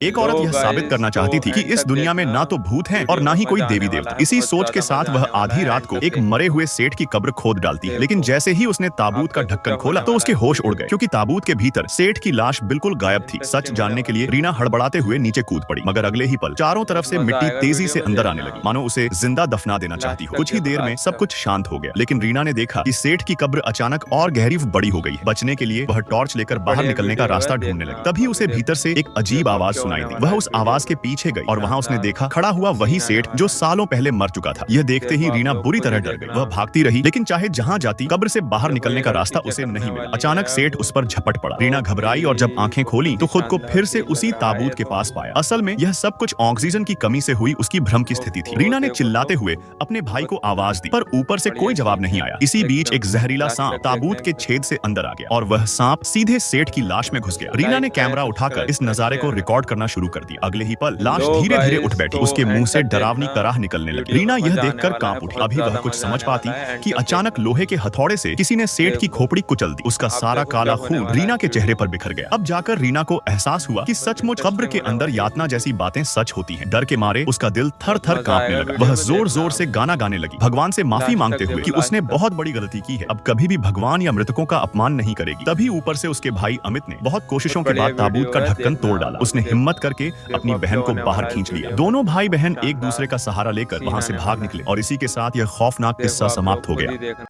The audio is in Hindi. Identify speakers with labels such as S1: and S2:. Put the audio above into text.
S1: एक औरत यह साबित करना चाहती थी कि इस दुनिया में ना तो भूत हैं और ना ही कोई देवी देवता। इसी सोच के साथ वह आधी रात को एक मरे हुए सेठ की कब्र खोद डालती है, लेकिन जैसे ही उसने ताबूत का ढक्कन खोला तो उसके होश उड़ गए, क्योंकि ताबूत के भीतर सेठ की लाश बिल्कुल गायब थी। सच जानने के लिए रीना हड़बड़ाते हुए नीचे कूद पड़ी, मगर अगले ही पल चारों तरफ से मिट्टी तेजी से अंदर आने लगी, मानो उसे जिंदा दफना देना चाहती हो। कुछ ही देर में सब कुछ शांत हो गया, लेकिन रीना ने देखा कि सेठ की कब्र अचानक और गहरी बड़ी हो गई है। बचने के लिए वह टॉर्च लेकर बाहर निकलने का रास्ता ढूंढने लगी। तभी उसे भीतर से एक अजीब आवाज सुनाई दी। वह उस आवाज के पीछे गई और वहां उसने देखा खड़ा हुआ वही सेठ जो सालों पहले मर चुका था। यह देखते ही रीना बुरी तरह डर गई। वह भागती रही, लेकिन चाहे जहां जाती कब्र से बाहर निकलने का रास्ता उसे नहीं मिला। अचानक सेठ उस पर झपट पड़ा। रीना घबराई और जब आंखें खोली तो खुद को फिर से उसी ताबूत के पास पाया। असल में यह सब कुछ ऑक्सीजन की कमी से हुई उसकी भ्रम की स्थिति थी। रीना ने चिल्लाते हुए अपने भाई को आवाज दी, पर ऊपर से कोई जवाब नहीं आया। इसी बीच एक जहरीला सांप ताबूत के छेद से अंदर आ गया और वह सांप सीधे सेठ की लाश में घुस गया। रीना ने कैमरा उठाकर इस नजारे को रिकॉर्ड करना शुरू कर दिया। अगले ही पल लाश धीरे धीरे उठ बैठी, उसके मुंह से डरावनी तरह निकलने लगी। रीना यह देखकर कांप उठी। अभी वह कुछ समझ पाती कि अचानक लोहे के हथौड़े से किसी ने सेठ की खोपड़ी कुचल दी। उसका सारा काला खून रीना के चेहरे पर बिखर गया। अब जाकर रीना को एहसास हुआ कि सचमुच कब्र के अंदर यातना जैसी बातें सच होती हैं। डर के मारे उसका दिल थर थर कांपने लगा। वह जोर जोर से गाना गाने लगी, भगवान से माफी मांगते हुए कि उसने बहुत बड़ी गलती की है, अब कभी भी भगवान या मृतकों का अपमान नहीं करेगी। तभी ऊपर से उसके भाई अमित ने बहुत कोशिशों के बाद ताबूत का ढक्कन तोड़ डाला। उसने हिम्मत करके अपनी बहन को बाहर खींच लिया। दोनों भाई बहन एक दूसरे का सहारा लेकर वहां से भाग निकले और इसी के साथ यह खौफनाक किस्सा समाप्त हो गया।